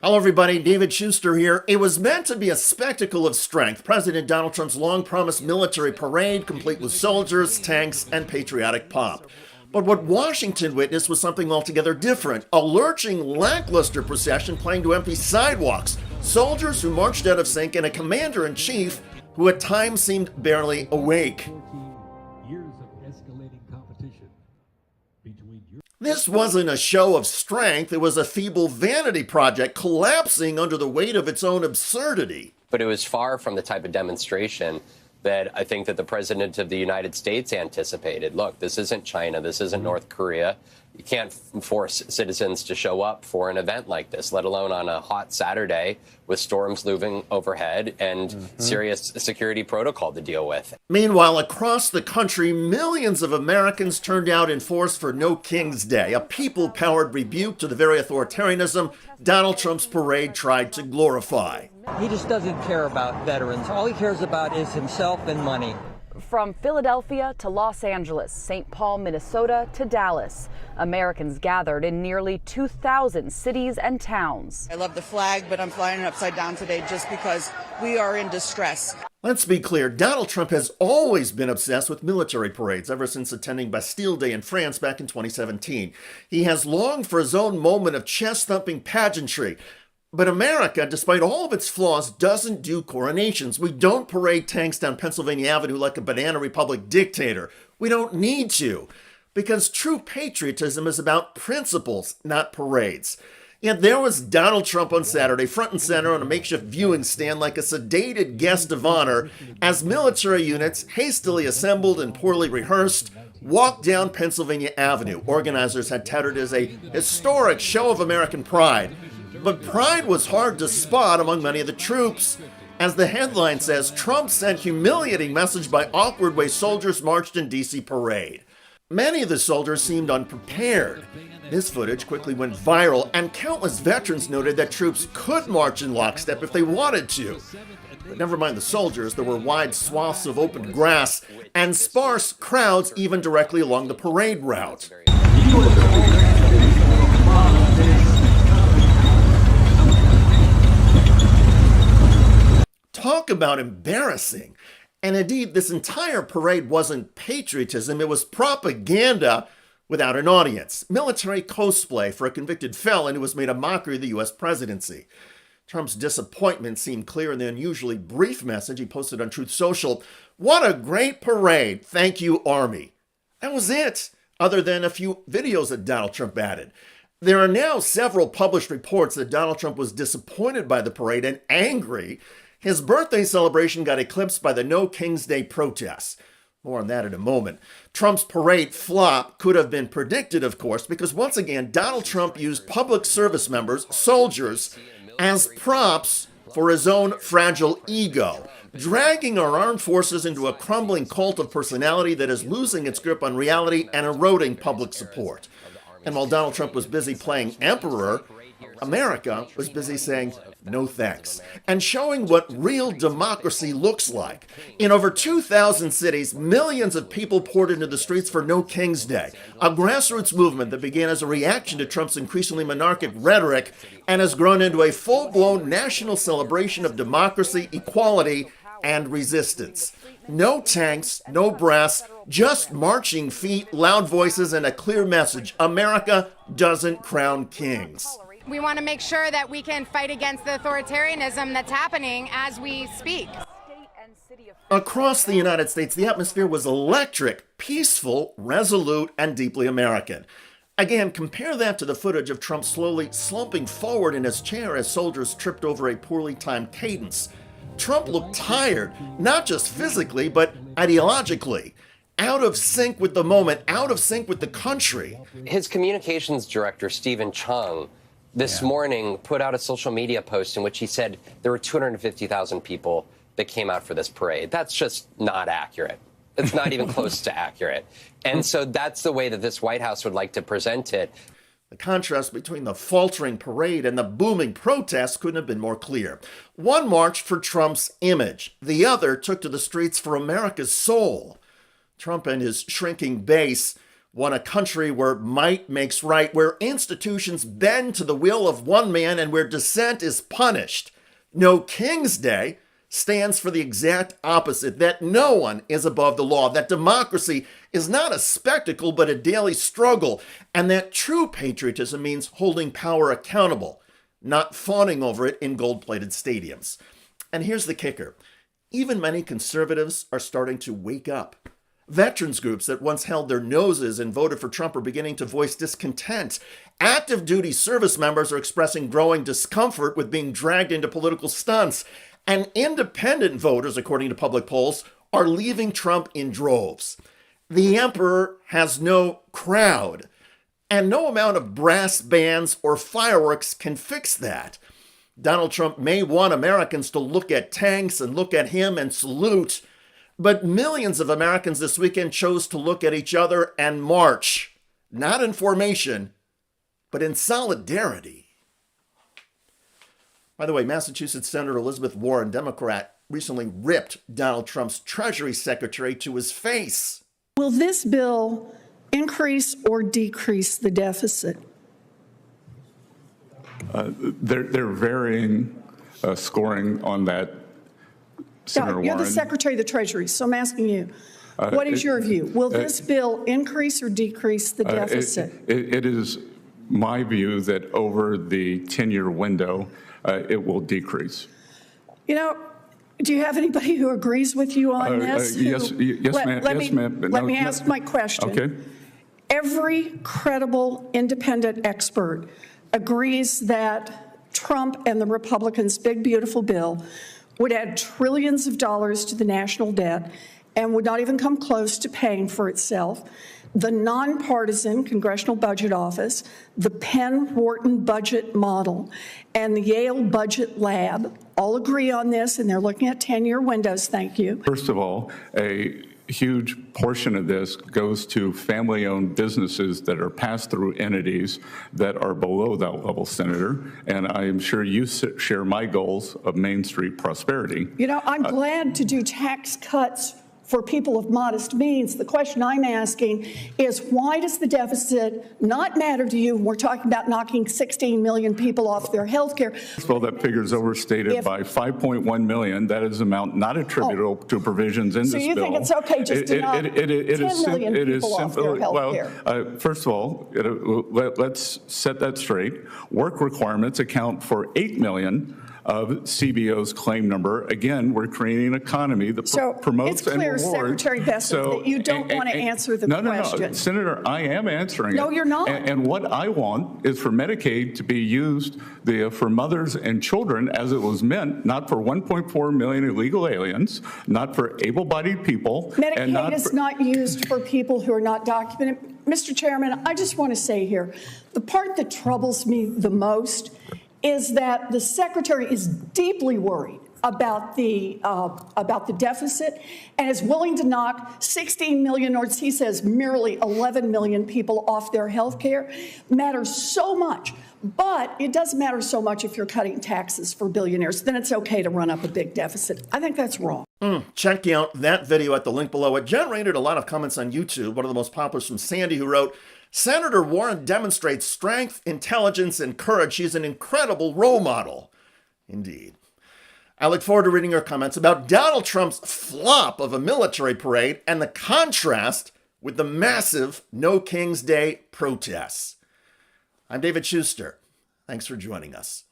Hello, everybody. David Shuster here. It was meant to be a spectacle of strength. President Donald Trump's long-promised military parade, complete with soldiers, tanks, and patriotic pomp. But what Washington witnessed was something altogether different. A lurching, lackluster procession playing to empty sidewalks, soldiers who marched out of sync, and a commander-in-chief who at times seemed barely awake. This wasn't a show of strength, it was a feeble vanity project collapsing under the weight of its own absurdity. But it was far from the type of demonstration that I think that the President of the United States anticipated. Look, this isn't China, this isn't North Korea. You can't force citizens to show up for an event like this, let alone on a hot Saturday with storms looming overhead and serious security protocol to deal with. Meanwhile, across the country, millions of Americans turned out in force for No King's Day, a people-powered rebuke to the very authoritarianism Donald Trump's parade tried to glorify. He just doesn't care about veterans. All he cares about is himself and money. From Philadelphia to Los Angeles, St. Paul, Minnesota to Dallas, Americans gathered in nearly 2,000 cities and towns. I love the flag, but I'm flying it upside down today just because we are in distress. Let's be clear, Donald Trump has always been obsessed with military parades ever since attending Bastille Day in France back in 2017. He has longed for his own moment of chest-thumping pageantry. But America, despite all of its flaws, doesn't do coronations. We don't parade tanks down Pennsylvania Avenue like a banana republic dictator. We don't need to, because true patriotism is about principles, not parades. Yet there was Donald Trump on Saturday, front and center on a makeshift viewing stand like a sedated guest of honor, as military units, hastily assembled and poorly rehearsed, walked down Pennsylvania Avenue. Organizers had touted as a historic show of American pride. But pride was hard to spot among many of the troops. As the headline says, Trump sent humiliating message by awkward way soldiers marched in D.C. parade. Many of the soldiers seemed unprepared. This footage quickly went viral, and countless veterans noted that troops could march in lockstep if they wanted to. But never mind the soldiers, there were wide swaths of open grass and sparse crowds even directly along the parade route. Talk about embarrassing. And indeed, this entire parade wasn't patriotism, it was propaganda without an audience. Military cosplay for a convicted felon who was made a mockery of the U.S. presidency. Trump's disappointment seemed clear in the unusually brief message he posted on Truth Social. What a great parade. Thank you, Army. That was it, other than a few videos that Donald Trump added. There are now several published reports that Donald Trump was disappointed by the parade and angry. His birthday celebration got eclipsed by the No King's Day protests. More on that in a moment. Trump's parade flop could have been predicted, of course, because once again, Donald Trump used public service members, soldiers, as props for his own fragile ego, dragging our armed forces into a crumbling cult of personality that is losing its grip on reality and eroding public support. And while Donald Trump was busy playing emperor, America was busy saying no thanks and showing what real democracy looks like. In over 2,000 cities, millions of people poured into the streets for No King's Day, a grassroots movement that began as a reaction to Trump's increasingly monarchic rhetoric and has grown into a full-blown national celebration of democracy, equality, and resistance. No tanks, no brass, just marching feet, loud voices, and a clear message. America doesn't crown kings. We want to make sure that we can fight against the authoritarianism that's happening as we speak. Across the United States, the atmosphere was electric, peaceful, resolute, and deeply American. Again, compare that to the footage of Trump slowly slumping forward in his chair as soldiers tripped over a poorly timed cadence. Trump looked tired, not just physically, but ideologically. Out of sync with the moment, out of sync with the country. His communications director, Stephen Chung, this morning put out a social media post in which he said there were 250,000 people that came out for this parade. That's just not accurate. It's not even close to accurate. And so that's the way that this White House would like to present it. The contrast between the faltering parade and the booming protests couldn't have been more clear. One marched for Trump's image. The other took to the streets for America's soul. Trump and his shrinking base want a country where might makes right, where institutions bend to the will of one man and where dissent is punished. No King's Day stands for the exact opposite, that no one is above the law, that democracy is not a spectacle but a daily struggle, and that true patriotism means holding power accountable, not fawning over it in gold-plated stadiums. And here's the kicker. Even many conservatives are starting to wake up. Veterans groups that once held their noses and voted for Trump are beginning to voice discontent. Active duty service members are expressing growing discomfort with being dragged into political stunts. And independent voters, according to public polls, are leaving Trump in droves. The emperor has no crowd, and no amount of brass bands or fireworks can fix that. Donald Trump may want Americans to look at tanks and look at him and salute, but millions of Americans this weekend chose to look at each other and march, not in formation, but in solidarity. By the way, Massachusetts Senator Elizabeth Warren, Democrat, recently ripped Donald Trump's Treasury Secretary to his face. Will this bill increase or decrease the deficit? They're varying scoring on that, Senator Warren. You're the Secretary of the Treasury, so I'm asking you, what is your view? Will this bill increase or decrease the deficit? It is my view that over the 10-year window, it will decrease. You know, do you have anybody who agrees with you on this? Yes, ma'am. Let me ask my question. Okay. Every credible independent expert agrees that Trump and the Republicans' big, beautiful bill would add trillions of dollars to the national debt and would not even come close to paying for itself. The nonpartisan Congressional Budget Office, the Penn-Wharton budget model, and the Yale Budget Lab all agree on this, and they're looking at 10-year windows. Thank you. First of all, a huge portion of this goes to family-owned businesses that are pass-through entities that are below that level, Senator, and I am sure you share my goals of Main Street prosperity. You know, I'm glad to do tax cuts for people of modest means. The question I'm asking is, why does the deficit not matter to you when we're talking about knocking 16 million people off their health care? Well, that figure is overstated by 5.1 million. That is an amount not attributable to provisions in this bill. So you think it's okay just to knock 10 million people off their health care? First of all, let's set that straight. Work requirements account for 8 million of CBO's claim number. Again, we're creating an economy that promotes and rewards. It's clear, Secretary Bessent, that you don't want to answer the question. No, Senator, I am answering it. No, you're not. And what I want is for Medicaid to be used for mothers and children as it was meant, not for 1.4 million illegal aliens, not for able-bodied people. Medicaid is not used for people who are not documented. Mr. Chairman, I just want to say here, the part that troubles me the most is that the Secretary is deeply worried about the deficit and is willing to knock 16 million, or as he says, merely 11 million people off their health care. Matters so much, but it doesn't matter so much if you're cutting taxes for billionaires. Then it's okay to run up a big deficit. I think that's wrong. Check out that video at the link below. It generated a lot of comments on YouTube. One of the most popular is from Sandy, who wrote, Senator Warren demonstrates strength, intelligence, and courage. She's an incredible role model. Indeed. I look forward to reading your comments about Donald Trump's flop of a military parade and the contrast with the massive No King's Day protests. I'm David Shuster. Thanks for joining us.